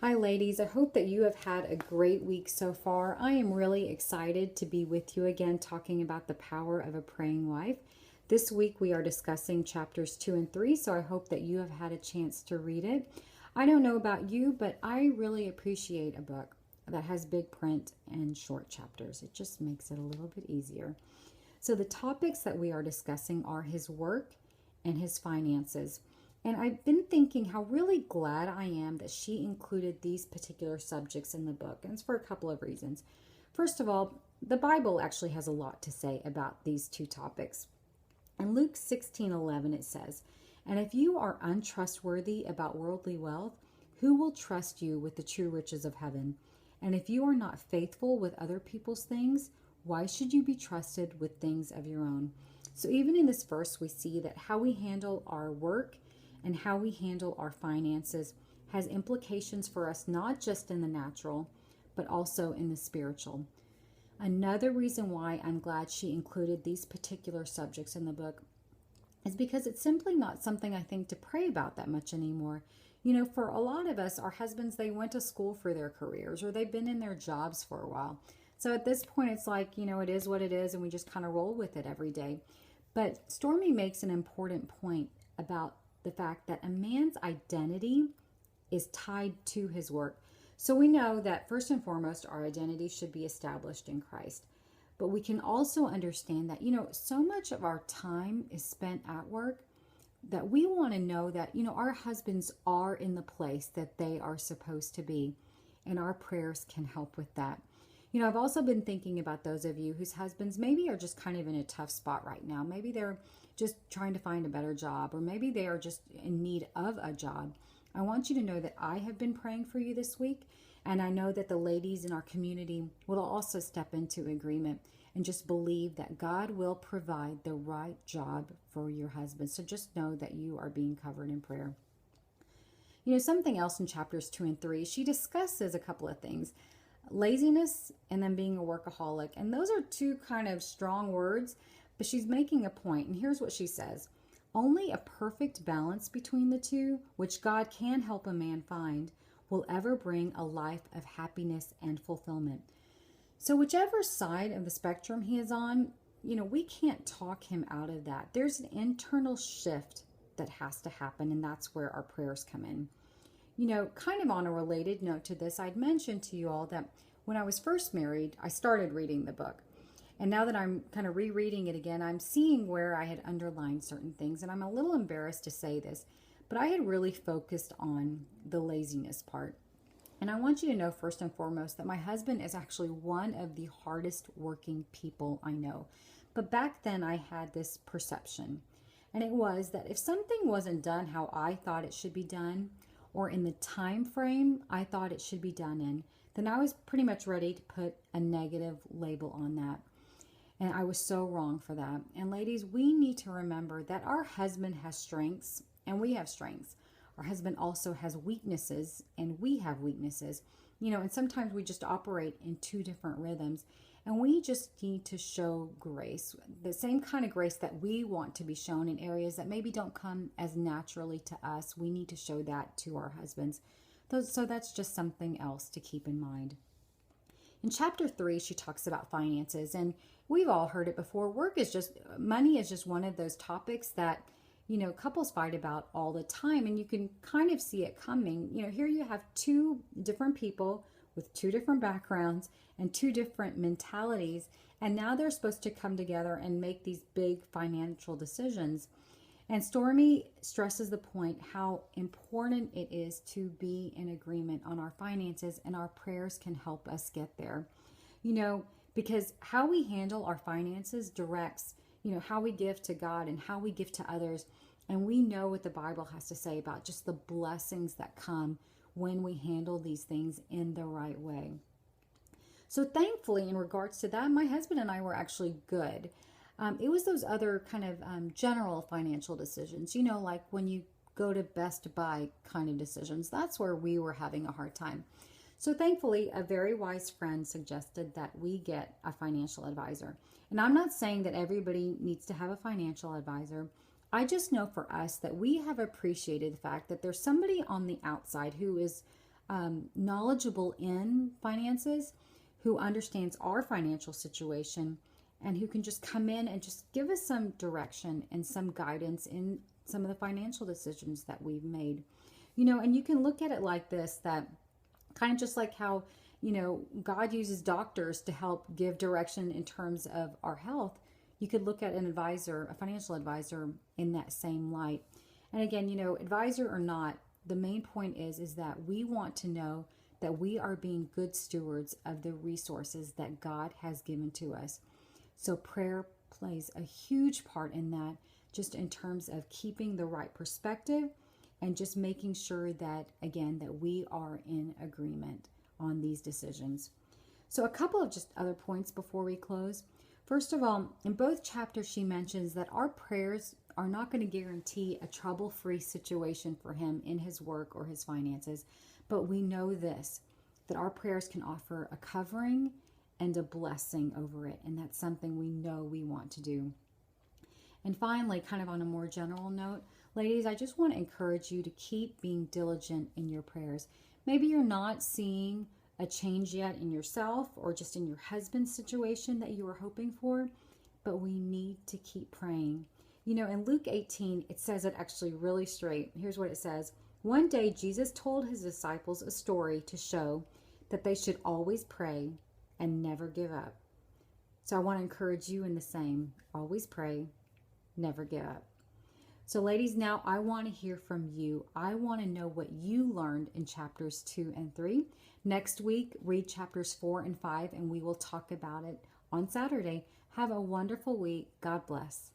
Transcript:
Hi, ladies. I hope that you have had a great week so far. I am really excited to be with you again talking about the power of a praying wife. This week we are discussing chapters 2 and 3, so I hope that you have had a chance to read it. I don't know about you, but I really appreciate a book that has big print and short chapters. It just makes it a little bit easier. So, the topics that we are discussing are his work and his finances. And I've been thinking how really glad I am that she included these particular subjects in the book. And it's for a couple of reasons. First of all, the Bible actually has a lot to say about these two topics. In Luke 16:11 it says, "And if you are untrustworthy about worldly wealth, who will trust you with the true riches of heaven? And if you are not faithful with other people's things, why should you be trusted with things of your own?" So even in this verse, we see that how we handle our work and how we handle our finances has implications for us, not just in the natural, but also in the spiritual. Another reason why I'm glad she included these particular subjects in the book is because it's simply not something I think to pray about that much anymore. You know, for a lot of us, our husbands, they went to school for their careers or they've been in their jobs for a while. So at this point, it's like, it is what it is, and we just kind of roll with it every day. But Stormy makes an important point about the fact that a man's identity is tied to his work. So we know that first and foremost, our identity should be established in Christ. But we can also understand that, so much of our time is spent at work that we want to know that, our husbands are in the place that they are supposed to be. And our prayers can help with that. I've also been thinking about those of you whose husbands maybe are just kind of in a tough spot right now. Maybe they're just trying to find a better job, or maybe they are just in need of a job. I want you to know that I have been praying for you this week, and I know that the ladies in our community will also step into agreement and just believe that God will provide the right job for your husband. So just know that you are being covered in prayer. Something else in chapters 2 and 3, she discusses a couple of things. Laziness and then being a workaholic. And those are two kind of strong words, but she's making a point. And here's what she says: only a perfect balance between the two, which God can help a man find, will ever bring a life of happiness and fulfillment. So whichever side of the spectrum he is on, we can't talk him out of that. There's an internal shift that has to happen, and that's where our prayers come in. Kind of on a related note to this, I'd mentioned to you all that when I was first married, I started reading the book. And now that I'm kind of rereading it again, I'm seeing where I had underlined certain things. And I'm a little embarrassed to say this, but I had really focused on the laziness part. And I want you to know first and foremost that my husband is actually one of the hardest working people I know. But back then I had this perception. And it was that if something wasn't done how I thought it should be done, or in the time frame I thought it should be done in, then I was pretty much ready to put a negative label on that. And I was so wrong for that. And ladies, we need to remember that our husband has strengths and we have strengths. Our husband also has weaknesses and we have weaknesses. And sometimes we just operate in two different rhythms. And we just need to show grace, the same kind of grace that we want to be shown in areas that maybe don't come as naturally to us. We need to show that to our husbands. So that's just something else to keep in mind. In chapter 3, she talks about finances, and we've all heard it before. Money is just one of those topics that, couples fight about all the time, and you can kind of see it coming. Here you have two different people with two different backgrounds and two different mentalities, and now they're supposed to come together and make these big financial decisions. And Stormy stresses the point how important it is to be in agreement on our finances, and our prayers can help us get there. Because how we handle our finances directs, how we give to God and how we give to others. And we know what the Bible has to say about just the blessings that come when we handle these things in the right way. So thankfully, in regards to that, my husband and I were actually good. It was those other kind of general financial decisions, like when you go to Best Buy kind of decisions. That's where we were having a hard time. So thankfully, a very wise friend suggested that we get a financial advisor. And I'm not saying that everybody needs to have a financial advisor. I just know for us that we have appreciated the fact that there's somebody on the outside who is knowledgeable in finances, who understands our financial situation, and who can just come in and just give us some direction and some guidance in some of the financial decisions that we've made. And you can look at it like this, that kind of just like how, God uses doctors to help give direction in terms of our health. You could look at an advisor, a financial advisor, in that same light. And again, advisor or not, the main point is that we want to know that we are being good stewards of the resources that God has given to us. So prayer plays a huge part in that, just in terms of keeping the right perspective and just making sure that, again, that we are in agreement on these decisions. So a couple of just other points before we close. First of all, in both chapters, she mentions that our prayers are not going to guarantee a trouble-free situation for him in his work or his finances, but we know this, that our prayers can offer a covering and a blessing over it, and that's something we know we want to do. And finally, kind of on a more general note, ladies, I just want to encourage you to keep being diligent in your prayers. Maybe you're not seeing a change yet in yourself or just in your husband's situation that you were hoping for, but we need to keep praying. In Luke 18, it says it actually really straight. Here's what it says. One day, Jesus told his disciples a story to show that they should always pray and never give up. So I want to encourage you in the same. Always pray, never give up. So ladies, now I want to hear from you. I want to know what you learned in chapters 2 and 3. Next week, read chapters 4 and 5, and we will talk about it on Saturday. Have a wonderful week. God bless.